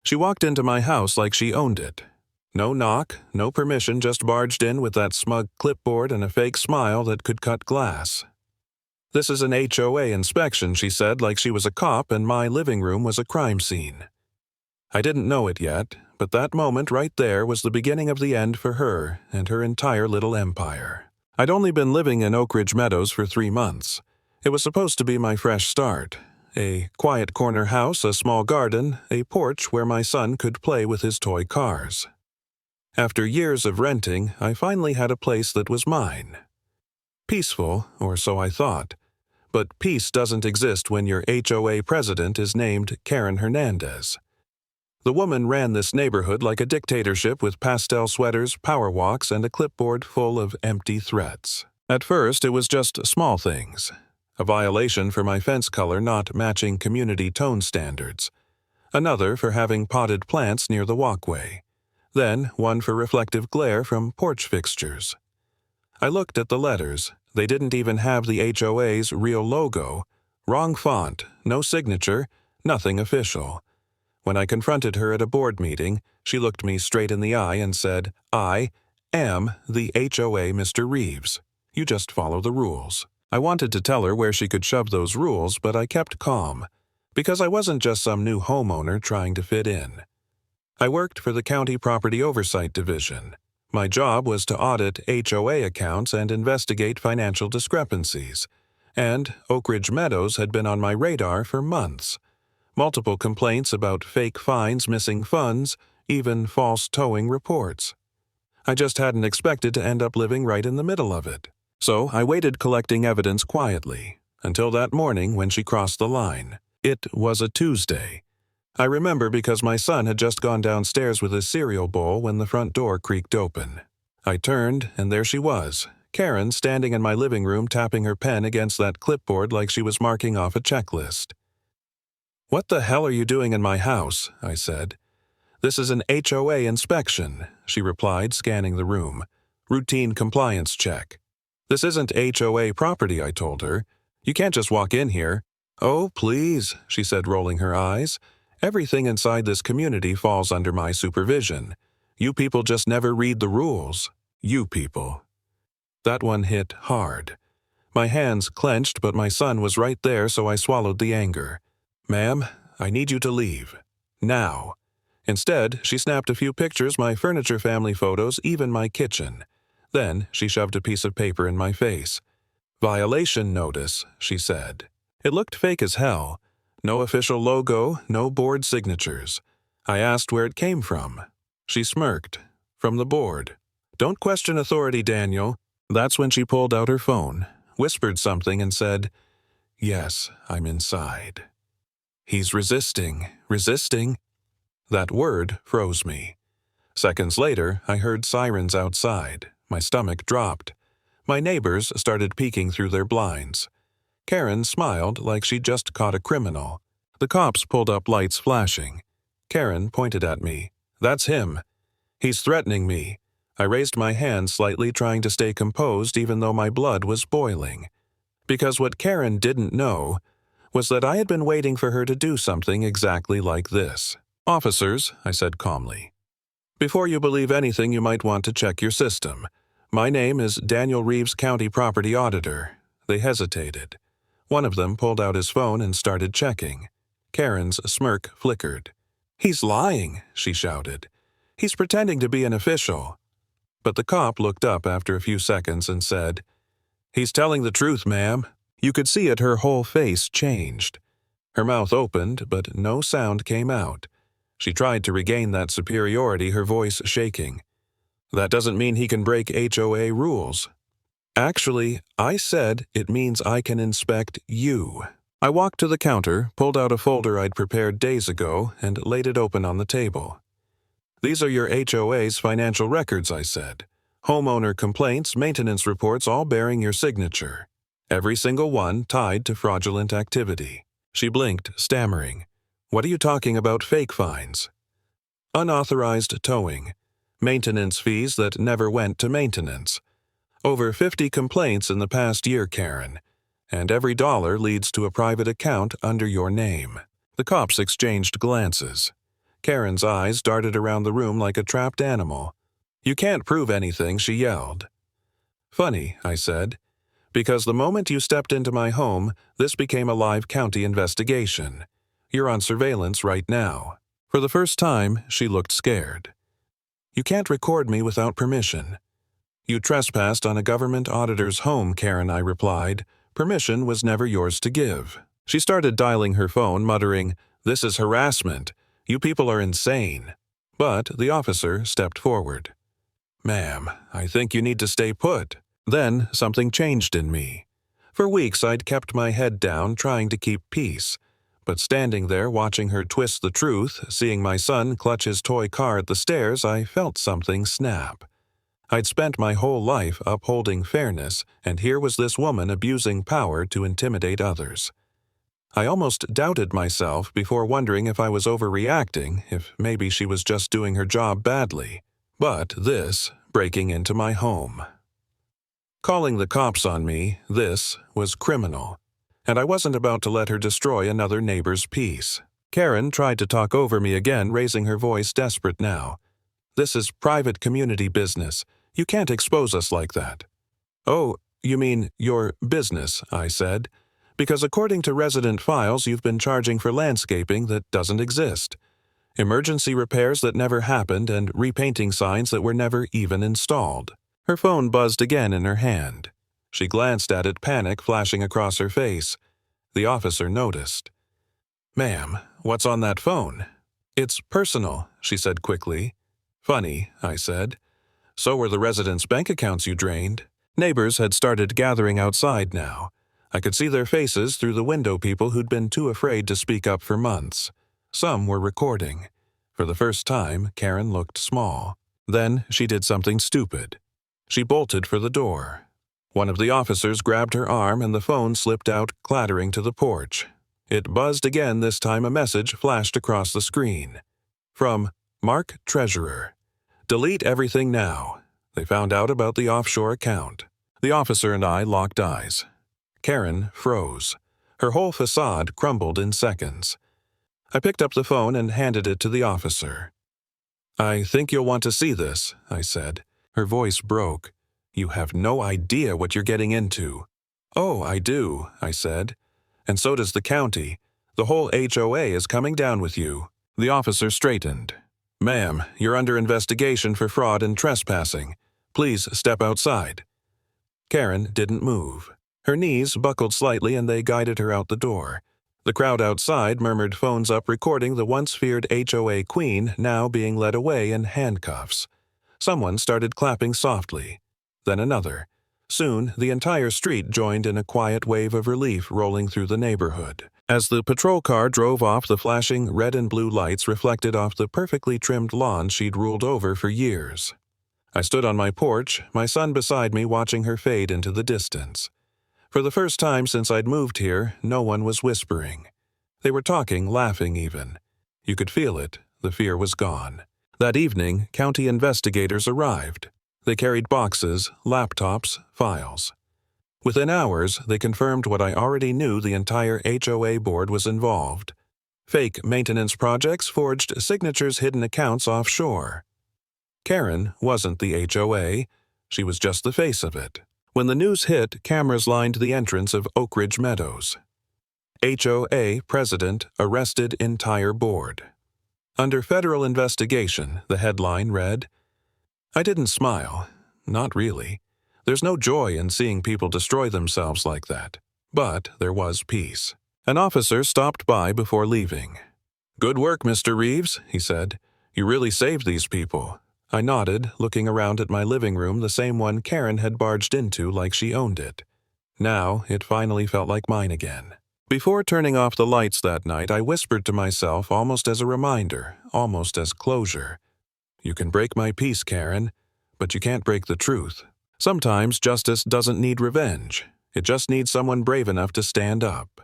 She walked into my house like she owned it. No knock, no permission, just barged in with that smug clipboard and a fake smile that could cut glass. "This is an HOA inspection," she said, like she was a cop and my living room was a crime scene. I didn't know it yet, but that moment right there was the beginning of the end for her and her entire little empire. I'd only been living in Oak Ridge Meadows for 3 months. It was supposed to be my fresh start. A quiet corner house, a small garden, a porch where my son could play with his toy cars. After years of renting, I finally had a place that was mine. Peaceful, or so I thought. But peace doesn't exist when your HOA president is named Karen Hernandez. The woman ran this neighborhood like a dictatorship with pastel sweaters, power walks, and a clipboard full of empty threats. At first, it was just small things. A violation for my fence color not matching community tone standards. Another for having potted plants near the walkway. Then one for reflective glare from porch fixtures. I looked at the letters. They didn't even have the HOA's real logo. Wrong font, no signature, nothing official. When I confronted her at a board meeting, she looked me straight in the eye and said, "I am the HOA, Mr. Reeves. You just follow the rules." I wanted to tell her where she could shove those rules, but I kept calm, because I wasn't just some new homeowner trying to fit in. I worked for the County Property Oversight Division. My job was to audit HOA accounts and investigate financial discrepancies, and Oak Ridge Meadows had been on my radar for months. Multiple complaints about fake fines, missing funds, even false towing reports. I just hadn't expected to end up living right in the middle of it. So I waited collecting evidence quietly, until that morning when she crossed the line. It was a Tuesday. I remember because my son had just gone downstairs with his cereal bowl when the front door creaked open. I turned, and there she was, Karen standing in my living room tapping her pen against that clipboard like she was marking off a checklist. "What the hell are you doing in my house?" I said. "This is an HOA inspection," she replied, scanning the room. "Routine compliance check." "This isn't HOA property," I told her. "You can't just walk in here." "Oh, please," she said, rolling her eyes. "Everything inside this community falls under my supervision. You people just never read the rules. You people." That one hit hard. My hands clenched, but my son was right there, so I swallowed the anger. "Ma'am, I need you to leave. Now." Instead, she snapped a few pictures, my furniture family photos, even my kitchen. Then she shoved a piece of paper in my face. "Violation notice," she said. It looked fake as hell. No official logo, no board signatures. I asked where it came from. She smirked. "From the board." "Don't question authority, Daniel." That's when she pulled out her phone, whispered something, and said, "Yes, I'm inside." "He's resisting, resisting." That word froze me. Seconds later, I heard sirens outside. My stomach dropped. My neighbors started peeking through their blinds. Karen smiled like she'd just caught a criminal. The cops pulled up, lights flashing. Karen pointed at me. "That's him. He's threatening me." I raised my hand slightly, trying to stay composed even though my blood was boiling. Because what Karen didn't know was that I had been waiting for her to do something exactly like this. "Officers," I said calmly, "before you believe anything, you might want to check your system. My name is Daniel Reeves, County Property Auditor." They hesitated. One of them pulled out his phone and started checking. Karen's smirk flickered. "He's lying," she shouted. "He's pretending to be an official." But the cop looked up after a few seconds and said, "He's telling the truth, ma'am." You could see it, her whole face changed. Her mouth opened, but no sound came out. She tried to regain that superiority, her voice shaking. "That doesn't mean he can break HOA rules." "Actually, I said it means I can inspect you." I walked to the counter, pulled out a folder I'd prepared days ago, and laid it open on the table. "These are your HOA's financial records," I said. "Homeowner complaints, maintenance reports, all bearing your signature. Every single one tied to fraudulent activity." She blinked, stammering. "What are you talking about, fake fines?" "Unauthorized towing. Maintenance fees that never went to maintenance. Over 50 complaints in the past year, Karen. And every dollar leads to a private account under your name." The cops exchanged glances. Karen's eyes darted around the room like a trapped animal. "You can't prove anything," she yelled. "Funny," I said, "because the moment you stepped into my home, this became a live county investigation. You're on surveillance right now." For the first time, she looked scared. "You can't record me without permission." "You trespassed on a government auditor's home, Karen," I replied. "Permission was never yours to give." She started dialing her phone, muttering, "This is harassment. You people are insane." But the officer stepped forward. "Ma'am, I think you need to stay put." Then something changed in me. For weeks I'd kept my head down, trying to keep peace. But standing there watching her twist the truth, seeing my son clutch his toy car at the stairs, I felt something snap. I'd spent my whole life upholding fairness, and here was this woman abusing power to intimidate others. I almost doubted myself before wondering if I was overreacting, if maybe she was just doing her job badly. But this, breaking into my home. Calling the cops on me, this was criminal. And I wasn't about to let her destroy another neighbor's peace. Karen tried to talk over me again, raising her voice, desperate now. "This is private community business. You can't expose us like that." "Oh, you mean your business," I said, "because according to resident files you've been charging for landscaping that doesn't exist. Emergency repairs that never happened and repainting signs that were never even installed." Her phone buzzed again in her hand. She glanced at it, panic flashing across her face. The officer noticed. "Ma'am, what's on that phone?" "It's personal," she said quickly. "Funny," I said. "So were the residents' bank accounts you drained." Neighbors had started gathering outside now. I could see their faces through the window, people who'd been too afraid to speak up for months. Some were recording. For the first time, Karen looked small. Then she did something stupid. She bolted for the door. One of the officers grabbed her arm and the phone slipped out, clattering to the porch. It buzzed again, this time a message flashed across the screen. From Mark Treasurer. "Delete everything now. They found out about the offshore account." The officer and I locked eyes. Karen froze. Her whole facade crumbled in seconds. I picked up the phone and handed it to the officer. "I think you'll want to see this," I said. Her voice broke. "You have no idea what you're getting into." "Oh, I do," I said. "And so does the county. The whole HOA is coming down with you." The officer straightened. "Ma'am, you're under investigation for fraud and trespassing. Please step outside." Karen didn't move. Her knees buckled slightly and they guided her out the door. The crowd outside murmured, phones up, recording the once feared HOA queen now being led away in handcuffs. Someone started clapping softly. Then another. Soon, the entire street joined in a quiet wave of relief rolling through the neighborhood. As the patrol car drove off, the flashing red and blue lights reflected off the perfectly trimmed lawn she'd ruled over for years. I stood on my porch, my son beside me, watching her fade into the distance. For the first time since I'd moved here, no one was whispering. They were talking, laughing even. You could feel it. The fear was gone. That evening, county investigators arrived. They carried boxes, laptops, files. Within hours, they confirmed what I already knew: the entire HOA board was involved. Fake maintenance projects, forged signatures, hidden accounts offshore. Karen wasn't the HOA. She was just the face of it. When the news hit, cameras lined the entrance of Oak Ridge Meadows. HOA president arrested entire board. Under federal investigation, the headline read. I didn't smile. Not really. There's no joy in seeing people destroy themselves like that. But there was peace. An officer stopped by before leaving. "Good work, Mr. Reeves," he said. "You really saved these people." I nodded, looking around at my living room, the same one Karen had barged into like she owned it. Now it finally felt like mine again. Before turning off the lights that night, I whispered to myself, almost as a reminder, almost as closure. You can break my peace, Karen, but you can't break the truth. Sometimes justice doesn't need revenge. It just needs someone brave enough to stand up.